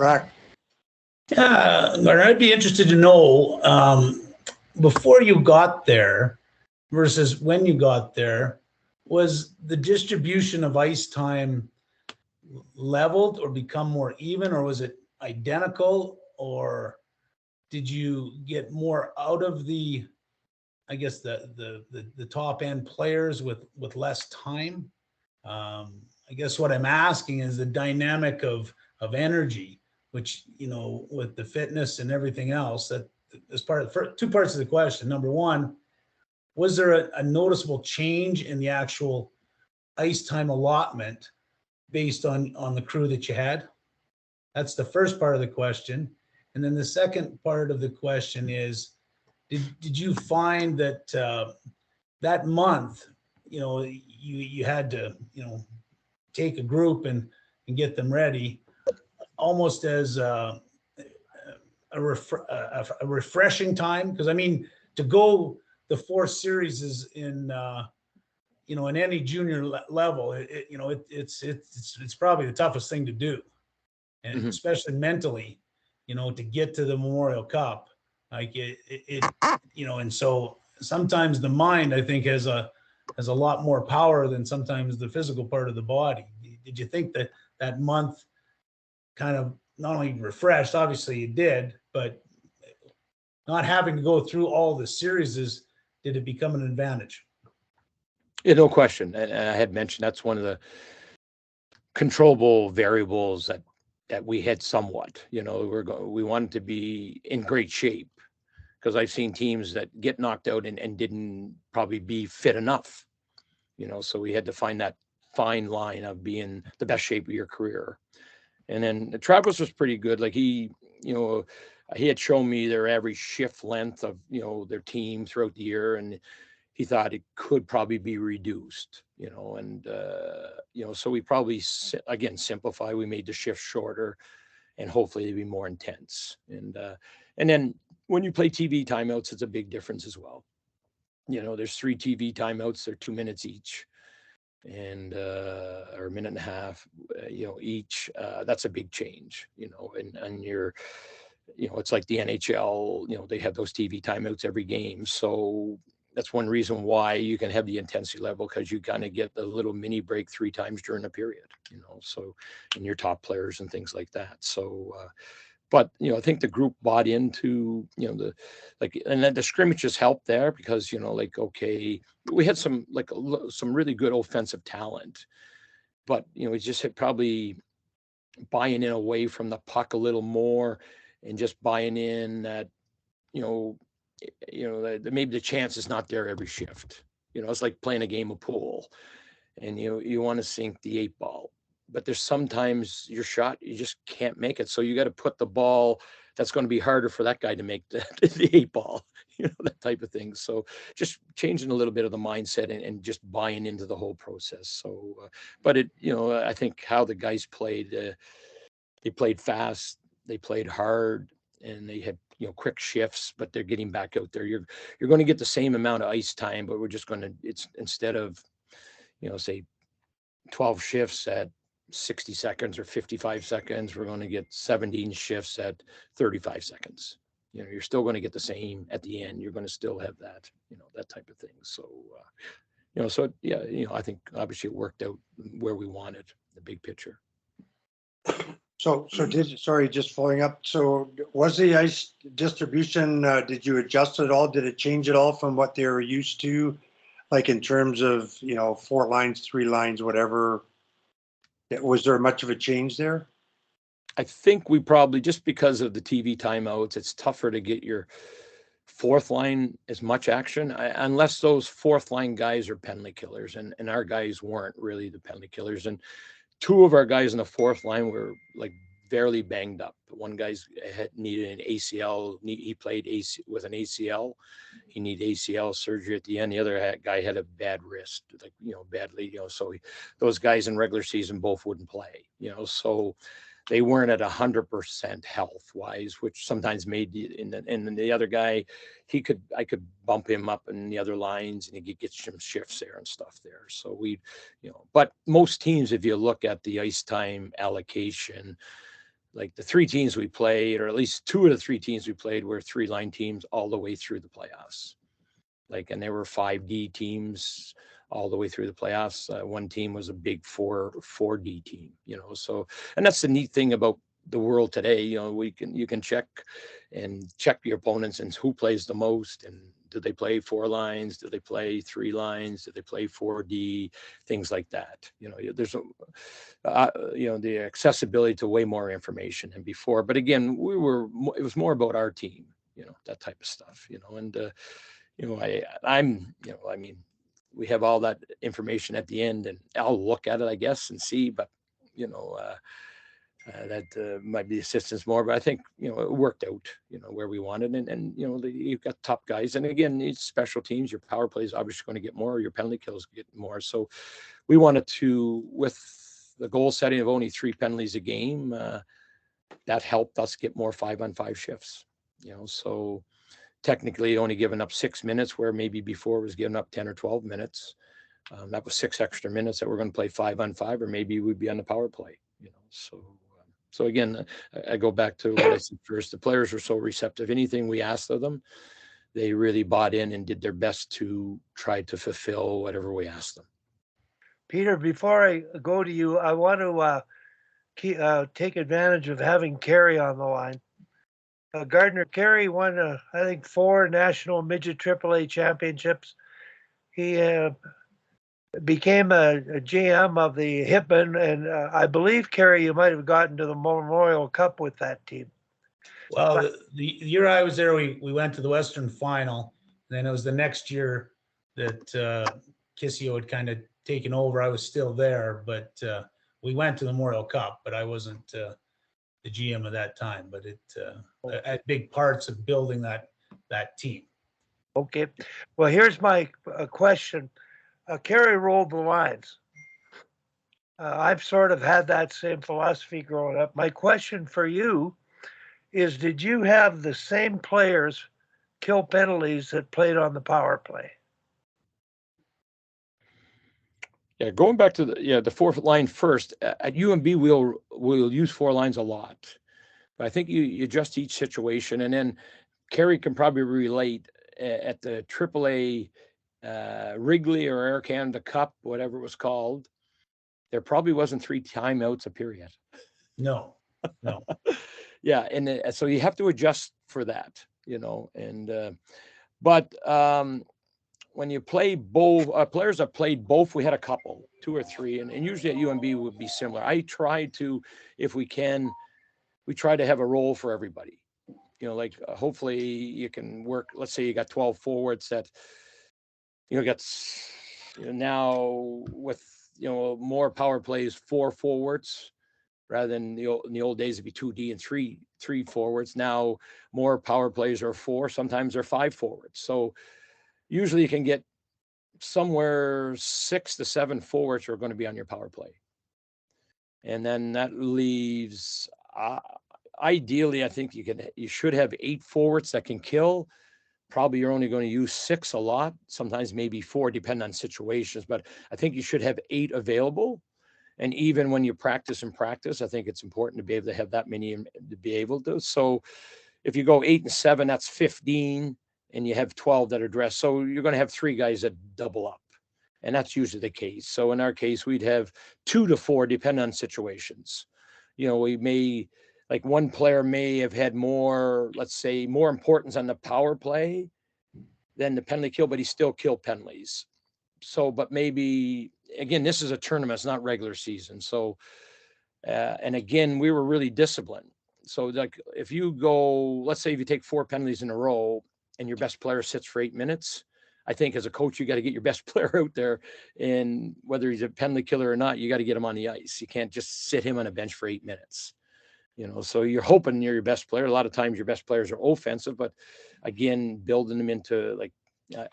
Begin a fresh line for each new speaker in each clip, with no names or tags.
Correct.
Yeah, Gardner, I'd be interested to know before you got there versus when you got there, was the distribution of ice time leveled or become more even, or was it identical, or did you get more out of the, I guess the top end players with less time? I guess what I'm asking is the dynamic of energy, which with the fitness and everything else, that is part of the first two parts of the question. Number one, was there a noticeable change in the actual ice time allotment based on the crew that you had? That's the first part of the question. And then the second part of the question is, did you find that that month, you had to, take a group and get them ready almost as a refreshing time? Because I mean, to go the four series is in in any junior level, it's probably the toughest thing to do, and especially mentally, to get to the Memorial Cup, like and so sometimes the mind, I think, has a lot more power than sometimes the physical part of the body. Did you think that that month kind of not only refreshed, obviously you did, but not having to go through all the series, did it become an advantage?
Yeah, no question. And I had mentioned that's one of the controllable variables that we had somewhat. We wanted to be in great shape, because I've seen teams that get knocked out and didn't probably be fit enough. So we had to find that fine line of being the best shape of your career. And then Travis was pretty good. Like he had shown me their average shift length of, their team throughout the year. And he thought it could probably be reduced, so we probably, again, simplify. We made the shift shorter and hopefully it'd be more intense. And then when you play TV timeouts, it's a big difference as well. There's 3 TV timeouts. They're 2 minutes each, and or a minute and a half, each. That's a big change, and you're, it's like the NHL, they have those TV timeouts every game. So that's one reason why you can have the intensity level, because you kind of get a little mini break 3 times during a period, so, and your top players and things like that. So, but, I think the group bought into, and then the scrimmages helped there because, okay, we had some really good offensive talent, but, we just had probably buying in away from the puck a little more, and just buying in that, that maybe the chance is not there every shift. It's like playing a game of pool, and you want to sink the 8 ball, but there's sometimes your shot, you just can't make it. So you got to put the ball that's going to be harder for that guy to make the 8 ball, that type of thing. So just changing a little bit of the mindset and just buying into the whole process. So, but I think how the guys played, they played fast, they played hard, and they had, quick shifts, but they're getting back out there. You're going to get the same amount of ice time, but we're just going to, it's instead of, say 12 shifts at 60 seconds or 55 seconds, we're going to get 17 shifts at 35 seconds. You're still going to get the same at the end. You're going to still have that, that type of thing. So, so yeah, I think obviously it worked out where we wanted, the big picture.
So just following up. So was the ice distribution, did you adjust it all? Did it change at all from what they were used to? Like in terms of, 4 lines, 3 lines, whatever. Was there much of a change there?
I think we probably, just because of the TV timeouts, it's tougher to get your 4th line as much action, unless those 4th line guys are penalty killers. And our guys weren't really the penalty killers. And 2 of our guys in the 4th line were like barely banged up. One guy's needed an ACL. He played with an ACL. He needed ACL surgery at the end. The other guy had a bad wrist, badly, so those guys in regular season both wouldn't play, so they weren't at 100% health wise, which sometimes made and the other guy, I could bump him up in the other lines and he could get some shifts there and stuff there. So but most teams, if you look at the ice time allocation, like the three teams we played, or at least two of the three teams we played were 3-line teams all the way through the playoffs. Like, and they were 5D teams all the way through the playoffs. One team was a big 4D team, you know, so, and that's the neat thing about the world today. You know, you can check your opponents and who plays the most, and do they play 4 lines? Do they play 3 lines? Do they play 4D? Things like that. You know, there's the accessibility to way more information than before. But again, it was more about our team, you know, that type of stuff, you know, and you know, I'm, you know, I mean, we have all that information at the end, and I'll look at it, I guess, and see, but, you know, that might be assistance more, but I think, you know, it worked out, you know, where we wanted. And you know, you've got top guys. And again, it's special teams, your power play is obviously going to get more, your penalty kills get more. So we wanted to, with the goal setting of only 3 penalties a game, that helped us get more 5-on-5 shifts, you know, so technically only given up 6 minutes, where maybe before it was given up 10 or 12 minutes. That was 6 extra minutes that we're going to play 5-on-5, or maybe we'd be on the power play, you know. So again, I go back to what I said first. The players were so receptive. Anything we asked of them, they really bought in and did their best to try to fulfill whatever we asked them.
Peter, before I go to you, I want to take advantage of having Kerry on the line. Gardner Kerry won, I think, 4 national midget AAA championships. He became a GM of the Hitman, and I believe, Kerry, you might have gotten to the Memorial Cup with that team.
Well, the year I was there, we went to the Western Final. And then it was the next year that Kissio had kind of taken over. I was still there, but we went to the Memorial Cup, but I wasn't the GM of that time. But it had big parts of building that team.
Okay. Well, here's my question. Kerry rolled the lines. I've sort of had that same philosophy growing up. My question for you is, did you have the same players kill penalties that played on the power play?
Yeah, going back to the 4th line first, at UMB, we'll use 4 lines a lot. But I think you adjust each situation, and then Kerry can probably relate at the AAA Wrigley or Air Canada Cup, whatever it was called. There probably wasn't 3 timeouts a period.
No.
Yeah, and so you have to adjust for that, you know. And but when you play both, players that played both, we had a couple, 2 or 3, and usually at UMB would be similar. I try to, if we can, we try to have a role for everybody. You know, like hopefully you can work. Let's say you got 12 forwards that, you know, now with, you know, more power plays, 4 forwards rather than in the old days it'd be 2D and three forwards. Now more power plays are 4. Sometimes they're 5 forwards. So usually you can get somewhere 6 to 7 forwards who are going to be on your power play, and then that leaves. Ideally, I think you should have 8 forwards that can kill. Probably you're only going to use 6 a lot, sometimes maybe 4, depending on situations. But I think you should have 8 available. And even when you practice, I think it's important to be able to have that many to be able to. So if you go 8 and 7, that's 15, and you have 12 that are dressed. So you're going to have 3 guys that double up. And that's usually the case. So in our case, we'd have 2 to 4, depending on situations. You know, we may, like one player may have had more, let's say, more importance on the power play than the penalty kill, but he still killed penalties. So, but maybe, again, this is a tournament, it's not regular season. So, and again, we were really disciplined. So like if you go, let's say if you take 4 penalties in a row and your best player sits for 8 minutes, I think as a coach, you got to get your best player out there, and whether he's a penalty killer or not, you got to get him on the ice. You can't just sit him on a bench for 8 minutes. You know, so you're hoping you're your best player. A lot of times your best players are offensive, but again, building them into, like,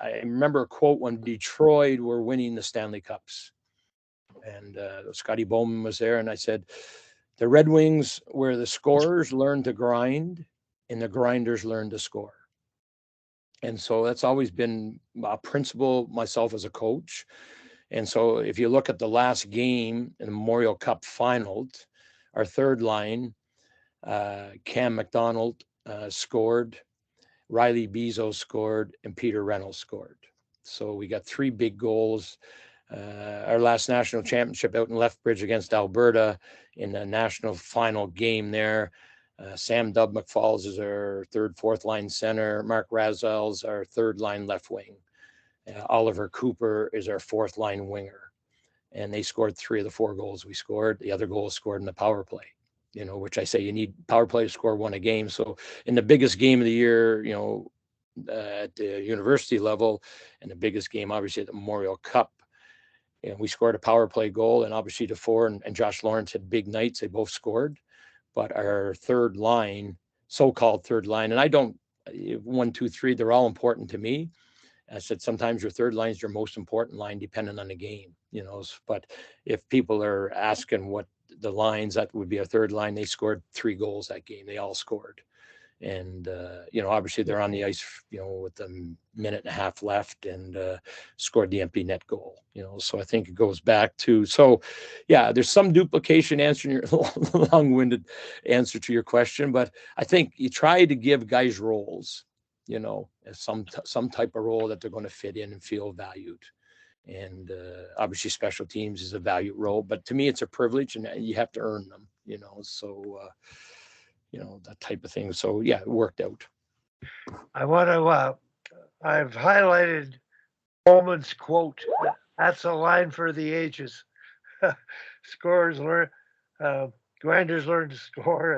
I remember a quote when Detroit were winning the Stanley Cups, and Scotty Bowman was there, and I said, the Red Wings, where the scorers learn to grind and the grinders learn to score. And so that's always been a principle myself as a coach. And so if you look at the last game in the Memorial Cup finals, our 3rd line, Cam McDonald scored, Riley Bezo scored, and Peter Reynolds scored. So we got 3 big goals. Our last national championship out in Lethbridge against Alberta in the national final game there. Sam Dub McFalls is our 3rd, 4th line center. Mark Razel's our 3rd line left wing. Oliver Cooper is our 4th line winger. And they scored 3 of the 4 goals we scored. The other goal was scored in the power play, which I say you need power play to score 1 a game. So in the biggest game of the year, at the university level, and the biggest game, obviously, at the Memorial Cup, and we scored a power play goal, and obviously DeFore and Josh Lawrence had big nights. They both scored, but our 3rd line, so-called 3rd line, and I don't 1, 2, 3, they're all important to me. I said sometimes your 3rd line is your most important line, depending on the game. But if people are asking what the lines, that would be our 3rd line. They scored 3 goals that game. They all scored. And, obviously they're on the ice, with a minute and a half left, and scored the empty net goal, so I think it goes back to, there's some duplication answering your long-winded answer to your question, but I think you try to give guys roles, some type of role that they're going to fit in and feel valued. And obviously special teams is a valued role, but to me it's a privilege, and you have to earn them, that type of thing. So yeah, it worked out.
I want to, I've highlighted Coleman's quote. That's a line for the ages. Scorers learn, grinders learn to score,